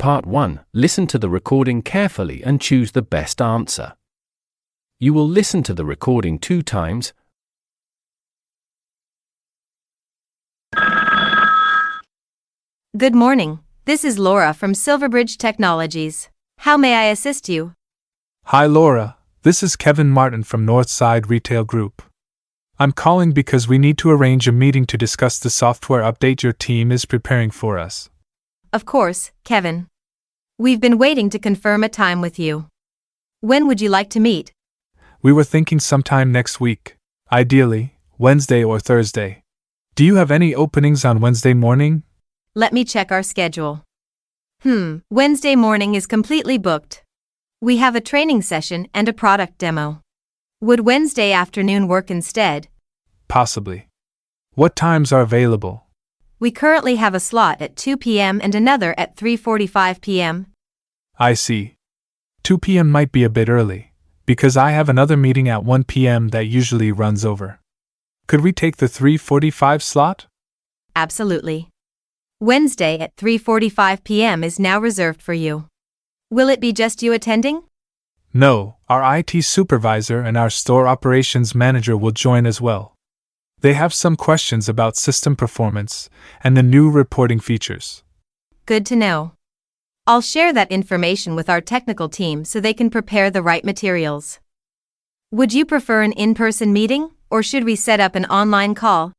Part 1. Listen to the recording carefully and choose the best answer. You will listen to the recording 2 times. Good morning. This is Laura from Silverbridge Technologies. How may I assist you? Hi Laura, this is Kevin Martin from Northside Retail Group. I'm calling because we need to arrange a meeting to discuss the software update your team is preparing for us. Of course, Kevin. We've been waiting to confirm a time with you. When would you like to meet? We were thinking sometime next week, ideally, Wednesday or Thursday. Do you have any openings on Wednesday morning? Let me check our schedule. Wednesday morning is completely booked. We have a training session and a product demo. Would Wednesday afternoon work instead? Possibly. What times are available? We currently have a slot at 2 p.m. and another at 3:45 p.m. I see. 2 p.m. might be a bit early, because I have another meeting at 1 p.m. that usually runs over. Could we take the 3:45 slot? Absolutely. Wednesday at 3:45 p.m. is now reserved for you. Will it be just you attending? No, our IT supervisor and our store operations manager will join as well. They have some questions about system performance and the new reporting features. Good to know. I'll share that information with our technical team so they can prepare the right materials. Would you prefer an in-person meeting, or should we set up an online call?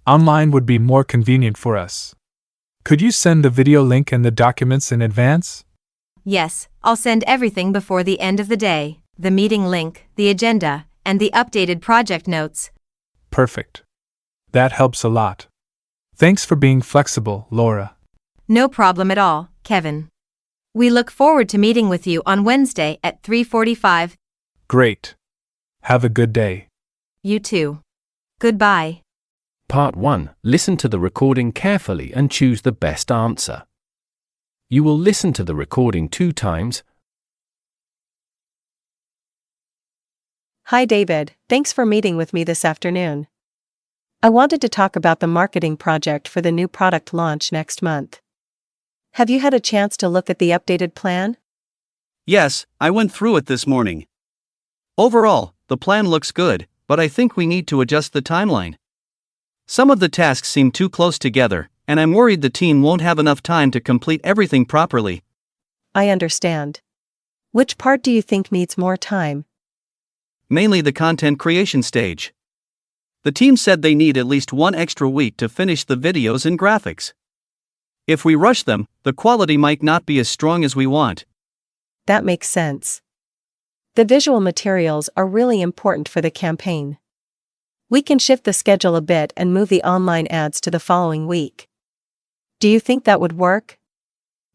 Online would be more convenient for us. Could you send the video link and the documents in advance? Yes, I'll send everything before the end of the day, the meeting link, the agenda, and the updated project notes. Perfect. That helps a lot. Thanks for being flexible, Laura. No problem at all, Kevin. We look forward to meeting with you on Wednesday at 3:45. Great. Have a good day. You too. Goodbye. Part 1. Listen to the recording carefully and choose the best answer. You will listen to the recording 2 times. Hi David, thanks for meeting with me this afternoon. I wanted to talk about the marketing project for the new product launch next month. Have you had a chance to look at the updated plan? Yes, I went through it this morning. Overall, the plan looks good, but I think we need to adjust the timeline. Some of the tasks seem too close together, and I'm worried the team won't have enough time to complete everything properly. I understand. Which part do you think needs more time? Mainly the content creation stage. The team said they need at least 1 extra week to finish the videos and graphics. If we rush them, the quality might not be as strong as we want. That makes sense. The visual materials are really important for the campaign. We can shift the schedule a bit and move the online ads to the following week. Do you think that would work?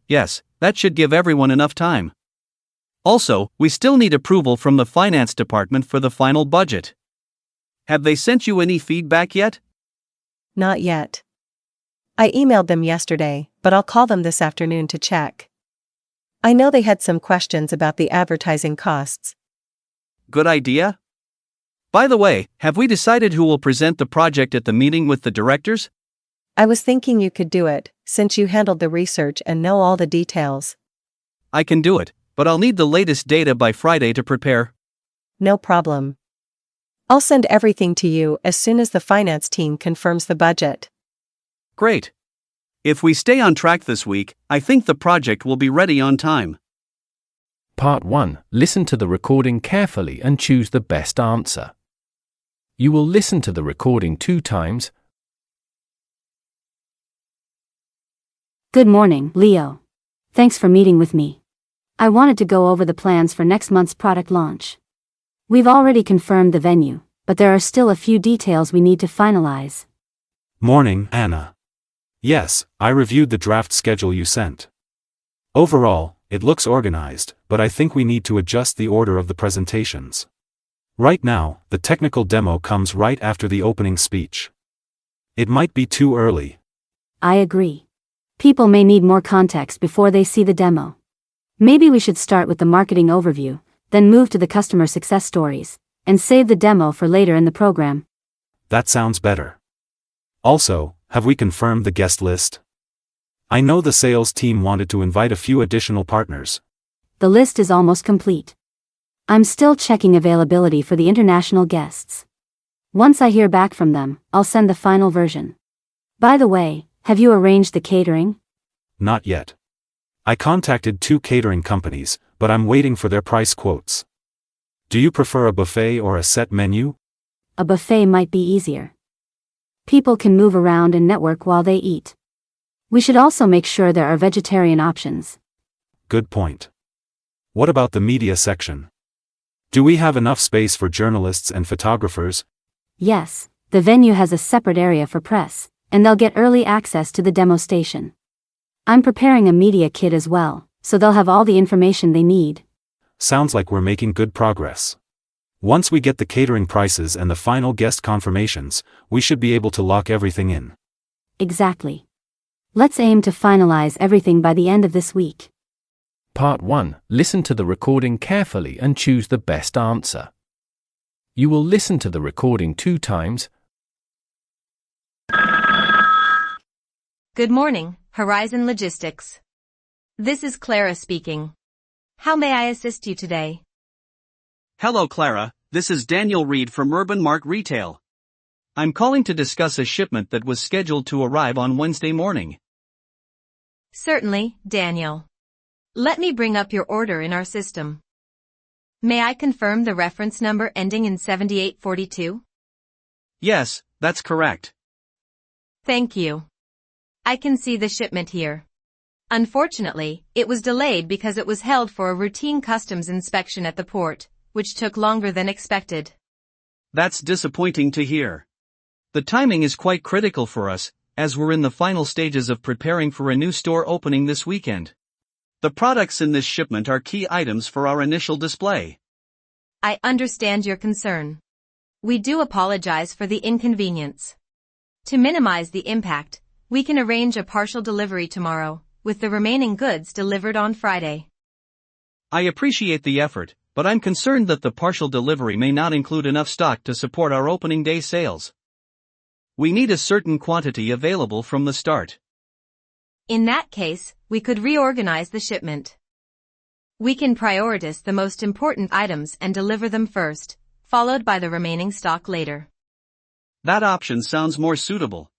Yes, that should give everyone enough time. Also, we still need approval from the finance department for the final budget. Have they sent you any feedback yet? Not yet. I emailed them yesterday, but I'll call them this afternoon to check. I know they had some questions about the advertising costs. Good idea. By the way, have we decided who will present the project at the meeting with the directors? I was thinking you could do it, since you handled the research and know all the details. I can do it, but I'll need the latest data by Friday to prepare. No problem. I'll send everything to you as soon as the finance team confirms the budget. Great. If we stay on track this week, I think the project will be ready on time. Part 1. Listen to the recording carefully and choose the best answer. You will listen to the recording 2 times. Good morning, Leo. Thanks for meeting with me. I wanted to go over the plans for next month's product launch. We've already confirmed the venue, but there are still a few details we need to finalize. Morning, Anna. Yes, I reviewed the draft schedule you sent. Overall, it looks organized, but I think we need to adjust the order of the presentations. Right now, the technical demo comes right after the opening speech. It might be too early. I agree. People may need more context before they see the demo. Maybe we should start with the marketing overview, then move to the customer success stories, and save the demo for later in the program. That sounds better. Also, have we confirmed the guest list? I know the sales team wanted to invite a few additional partners. The list is almost complete. I'm still checking availability for the international guests. Once I hear back from them, I'll send the final version. By the way, have you arranged the catering? Not yet. I contacted 2 catering companies, but I'm waiting for their price quotes. Do you prefer a buffet or a set menu? A buffet might be easier. People can move around and network while they eat. We should also make sure there are vegetarian options. Good point. What about the media section? Do we have enough space for journalists and photographers? Yes, the venue has a separate area for press, and they'll get early access to the demo station. I'm preparing a media kit as well, so they'll have all the information they need. Sounds like we're making good progress. Once we get the catering prices and the final guest confirmations, we should be able to lock everything in. Exactly. Let's aim to finalize everything by the end of this week. Part 1. Listen to the recording carefully and choose the best answer. You will listen to the recording 2 times. Good morning, Horizon Logistics. This is Clara speaking. How may I assist you today? Hello, Clara. This is Daniel Reed from Urban Mart Retail. I'm calling to discuss a shipment that was scheduled to arrive on Wednesday morning. Certainly, Daniel. Let me bring up your order in our system. May I confirm the reference number ending in 7842? Yes, that's correct. Thank you. I can see the shipment here. Unfortunately, it was delayed because it was held for a routine customs inspection at the port, which took longer than expected. That's disappointing to hear. The timing is quite critical for us, as we're in the final stages of preparing for a new store opening this weekend. The products in this shipment are key items for our initial display. I understand your concern. We do apologize for the inconvenience. To minimize the impact, we can arrange a partial delivery tomorrow, with the remaining goods delivered on Friday. I appreciate the effort, but I'm concerned that the partial delivery may not include enough stock to support our opening day sales. We need a certain quantity available from the start. In that case, we could reorganize the shipment. We can prioritize the most important items and deliver them first, followed by the remaining stock later. That option sounds more suitable.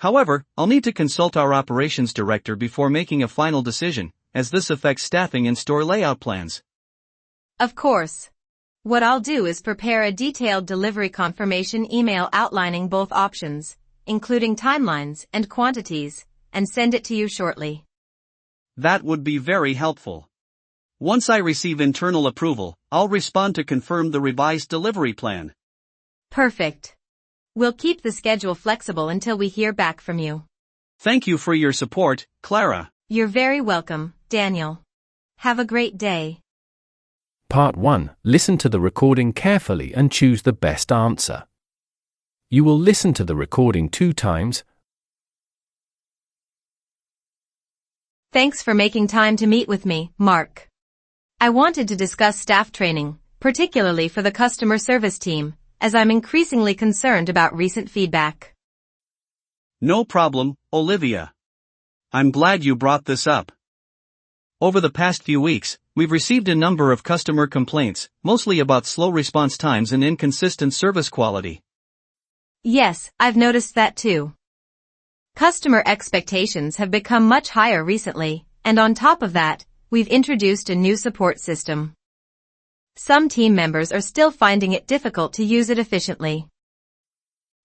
However, I'll need to consult our operations director before making a final decision, as this affects staffing and store layout plans. Of course. What I'll do is prepare a detailed delivery confirmation email outlining both options, including timelines and quantities, and send it to you shortly. That would be very helpful. Once I receive internal approval, I'll respond to confirm the revised delivery plan. Perfect. We'll keep the schedule flexible until we hear back from you. Thank you for your support, Clara. You're very welcome, Daniel. Have a great day. Part 1. Listen to the recording carefully and choose the best answer. You will listen to the recording 2 times. Thanks for making time to meet with me, Mark. I wanted to discuss staff training, particularly for the customer service team, as I'm increasingly concerned about recent feedback. No problem, Olivia. I'm glad you brought this up. Over the past few weeks, we've received a number of customer complaints, mostly about slow response times and inconsistent service quality. Yes, I've noticed that too. Customer expectations have become much higher recently, and on top of that, we've introduced a new support system. Some team members are still finding it difficult to use it efficiently.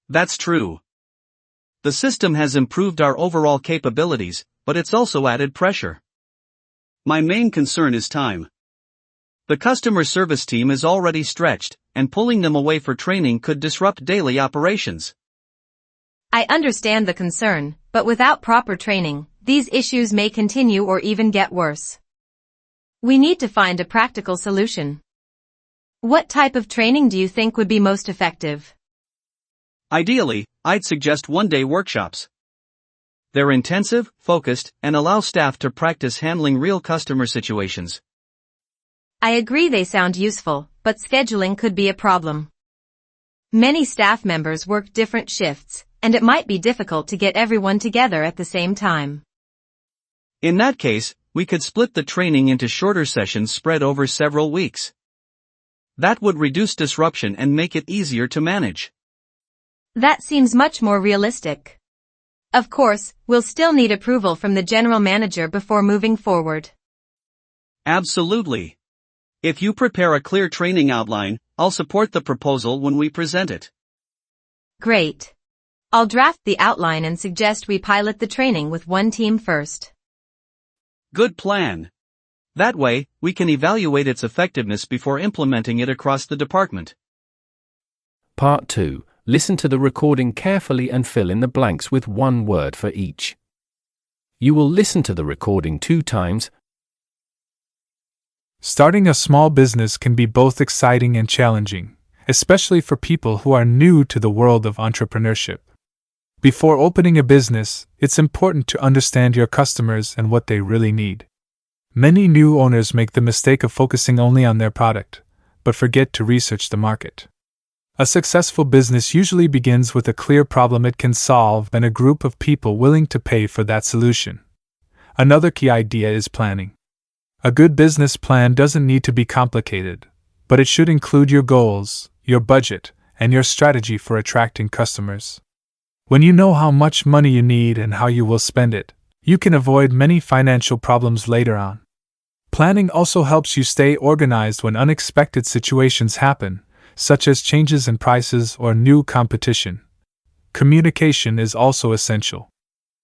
That's true. The system has improved our overall capabilities, but it's also added pressure. My main concern is time. The customer service team is already stretched, and pulling them away for training could disrupt daily operations. I understand the concern, but without proper training, these issues may continue or even get worse. We need to find a practical solution. What type of training do you think would be most effective? Ideally, I'd suggest one-day workshops. They're intensive, focused, and allow staff to practice handling real customer situations. I agree they sound useful, but scheduling could be a problem. Many staff members work different shifts, and it might be difficult to get everyone together at the same time. In that case, we could split the training into shorter sessions spread over several weeks. That would reduce disruption and make it easier to manage. That seems much more realistic. Of course, we'll still need approval from the general manager before moving forward. Absolutely. If you prepare a clear training outline, I'll support the proposal when we present it. Great. I'll draft the outline and suggest we pilot the training with one team first. Good plan. That way, we can evaluate its effectiveness before implementing it across the department. Part 2. Listen to the recording carefully and fill in the blanks with one word for each. You will listen to the recording 2 times. Starting a small business can be both exciting and challenging, especially for people who are new to the world of entrepreneurship. Before opening a business, it's important to understand your customers and what they really need. Many new owners make the mistake of focusing only on their product, but forget to research the market. A successful business usually begins with a clear problem it can solve and a group of people willing to pay for that solution. Another key idea is planning. A good business plan doesn't need to be complicated, but it should include your goals, your budget, and your strategy for attracting customers. When you know how much money you need and how you will spend it, you can avoid many financial problems later on. Planning also helps you stay organized when unexpected situations happen, such as changes in prices or new competition. Communication is also essential.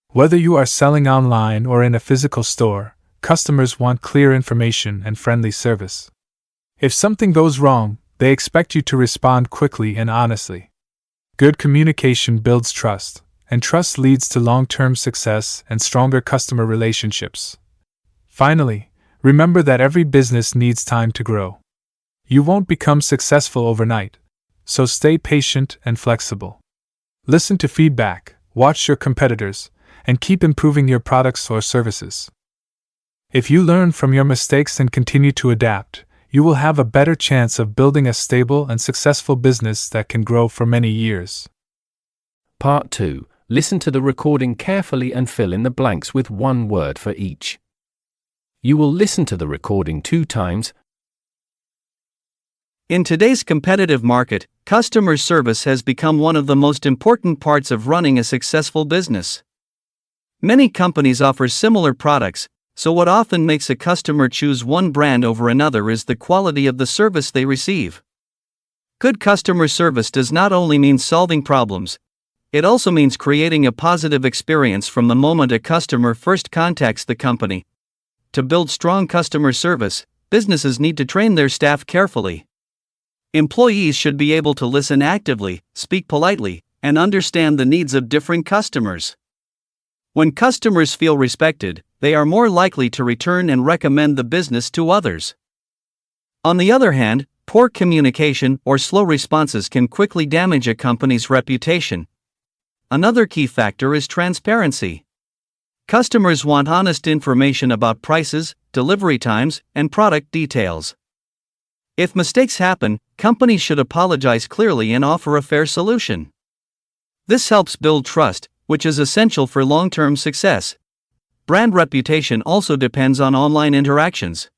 Whether you are selling online or in a physical store, customers want clear information and friendly service. If something goes wrong, they expect you to respond quickly and honestly. Good communication builds trust, and trust leads to long-term success and stronger customer relationships. Finally, remember that every business needs time to grow. You won't become successful overnight, so stay patient and flexible. Listen to feedback, watch your competitors, and keep improving your products or services. If you learn from your mistakes and continue to adapt, you will have a better chance of building a stable and successful business that can grow for many years. Part 2. Listen to the recording carefully and fill in the blanks with one word for each. You will listen to the recording 2 times. In today's competitive market, customer service has become one of the most important parts of running a successful business. Many companies offer similar products, so what often makes a customer choose one brand over another is the quality of the service they receive. Good customer service does not only mean solving problems, it also means creating a positive experience from the moment a customer first contacts the company. To build strong customer service, businesses need to train their staff carefully. Employees should be able to listen actively, speak politely, and understand the needs of different customers. When customers feel respected, they are more likely to return and recommend the business to others. On the other hand, poor communication or slow responses can quickly damage a company's reputation. Another key factor is transparency. Customers want honest information about prices, delivery times, and product details. If mistakes happen, companies should apologize clearly and offer a fair solution. This helps build trust, which is essential for long-term success. Brand reputation also depends on online interactions.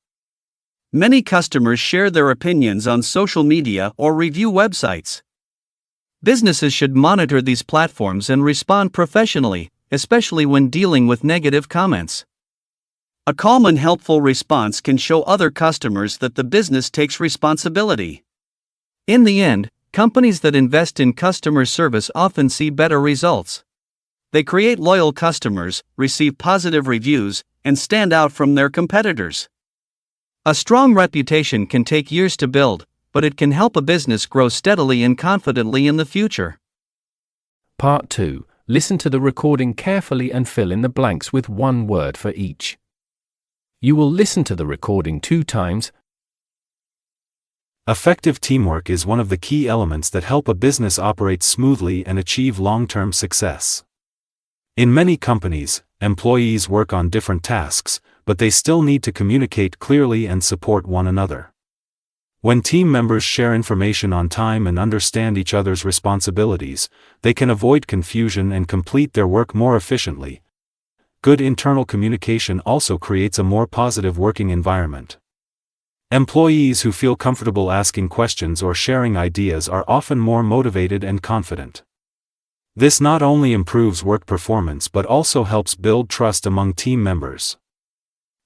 Many customers share their opinions on social media or review websites. Businesses should monitor these platforms and respond professionally, especially when dealing with negative comments. A calm and helpful response can show other customers that the business takes responsibility. In the end, companies that invest in customer service often see better results. They create loyal customers, receive positive reviews, and stand out from their competitors. A strong reputation can take years to build, but it can help a business grow steadily and confidently in the future. Part 2. Listen to the recording carefully and fill in the blanks with one word for each. You will listen to the recording 2 times. Effective teamwork is one of the key elements that help a business operate smoothly and achieve long-term success. In many companies, employees work on different tasks, but they still need to communicate clearly and support one another. When team members share information on time and understand each other's responsibilities, they can avoid confusion and complete their work more efficiently. Good internal communication also creates a more positive working environment. Employees who feel comfortable asking questions or sharing ideas are often more motivated and confident. This not only improves work performance but also helps build trust among team members.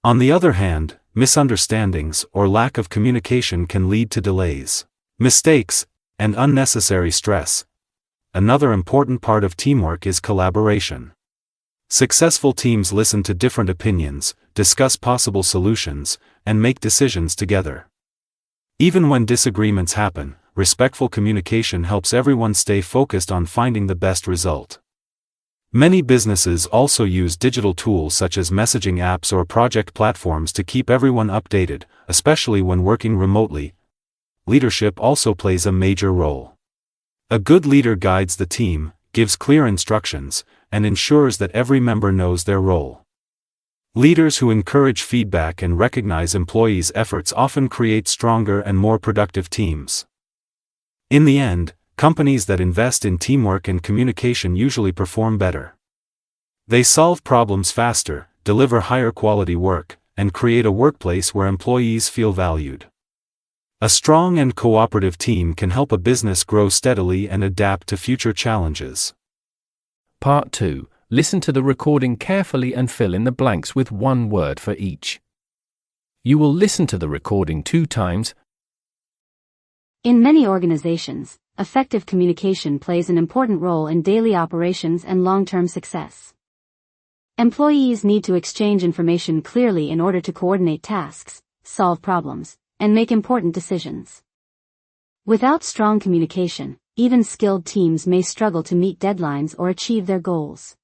On the other hand, misunderstandings or lack of communication can lead to delays, mistakes, and unnecessary stress. Another important part of teamwork is collaboration. Successful teams listen to different opinions, discuss possible solutions, and make decisions together. Even when disagreements happen, respectful communication helps everyone stay focused on finding the best result. Many businesses also use digital tools such as messaging apps or project platforms to keep everyone updated, especially when working remotely. Leadership also plays a major role. A good leader guides the team, gives clear instructions, and ensures that every member knows their role. Leaders who encourage feedback and recognize employees' efforts often create stronger and more productive teams. In the end, companies that invest in teamwork and communication usually perform better. They solve problems faster, deliver higher quality work, and create a workplace where employees feel valued. A strong and cooperative team can help a business grow steadily and adapt to future challenges. Part 2. Listen to the recording carefully and fill in the blanks with one word for each. You will listen to the recording 2 times. In many organizations, effective communication plays an important role in daily operations and long-term success. Employees need to exchange information clearly in order to coordinate tasks, solve problems, and make important decisions. Without strong communication, even skilled teams may struggle to meet deadlines or achieve their goals.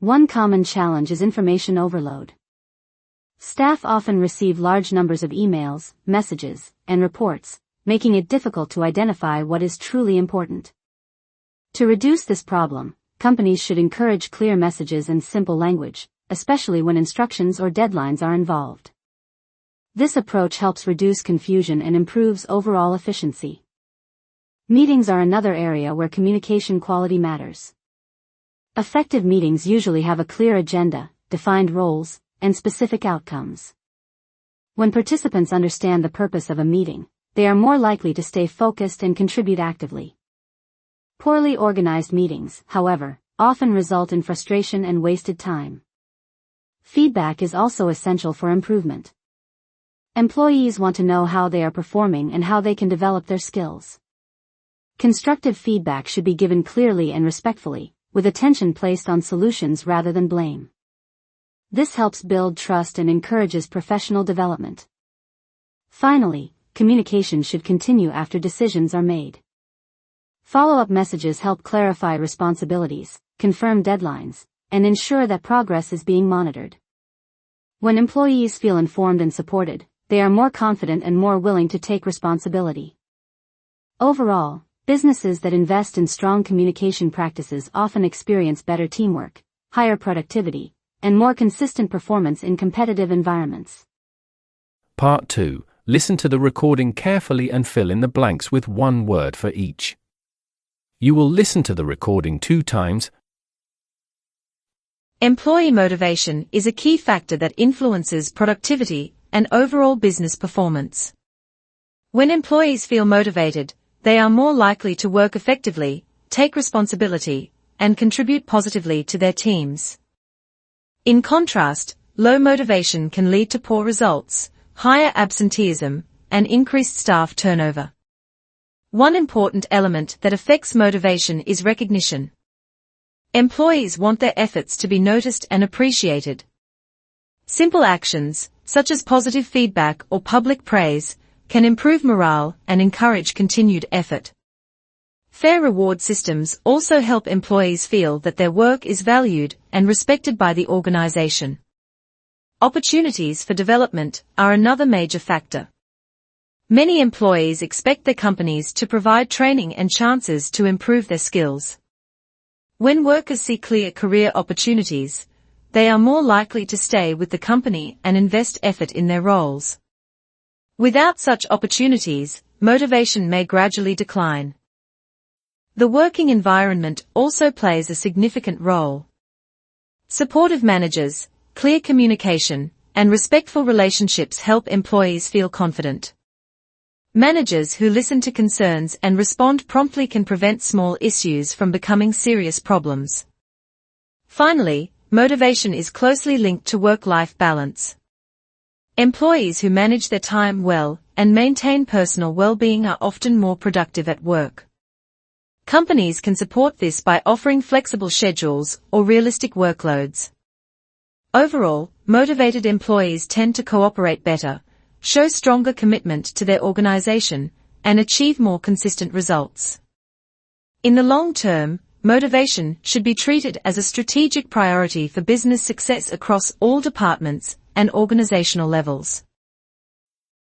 One common challenge is information overload. Staff often receive large numbers of emails, messages, and reports, making it difficult to identify what is truly important. To reduce this problem, companies should encourage clear messages and simple language, especially when instructions or deadlines are involved. This approach helps reduce confusion and improves overall efficiency. Meetings are another area where communication quality matters. Effective meetings usually have a clear agenda, defined roles, and specific outcomes. When participants understand the purpose of a meeting, they are more likely to stay focused and contribute actively. Poorly organized meetings, however, often result in frustration and wasted time. Feedback is also essential for improvement. Employees want to know how they are performing and how they can develop their skills. Constructive feedback should be given clearly and respectfully, with attention placed on solutions rather than blame. This helps build trust and encourages professional development. Finally, communication should continue after decisions are made. Follow-up messages help clarify responsibilities, confirm deadlines, and ensure that progress is being monitored. When employees feel informed and supported, they are more confident and more willing to take responsibility. Overall, businesses that invest in strong communication practices often experience better teamwork, higher productivity, and more consistent performance in competitive environments. Part 2. Listen to the recording carefully and fill in the blanks with one word for each. You will listen to the recording 2 times. Employee motivation is a key factor that influences productivity and overall business performance. When employees feel motivated, they are more likely to work effectively, take responsibility, and contribute positively to their teams. In contrast, low motivation can lead to poor results, higher absenteeism, and increased staff turnover. One important element that affects motivation is recognition. Employees want their efforts to be noticed and appreciated. Simple actions, such as positive feedback or public praise, can improve morale and encourage continued effort. Fair reward systems also help employees feel that their work is valued and respected by the organization. Opportunities for development are another major factor. Many employees expect their companies to provide training and chances to improve their skills. When workers see clear career opportunities, they are more likely to stay with the company and invest effort in their roles. Without such opportunities, motivation may gradually decline. The working environment also plays a significant role. Supportive managers, clear communication, and respectful relationships help employees feel confident. Managers who listen to concerns and respond promptly can prevent small issues from becoming serious problems. Finally, motivation is closely linked to work-life balance. Employees who manage their time well and maintain personal well-being are often more productive at work. Companies can support this by offering flexible schedules or realistic workloads. Overall, motivated employees tend to cooperate better, show stronger commitment to their organization, and achieve more consistent results. In the long term, motivation should be treated as a strategic priority for business success across all departments and organizational levels.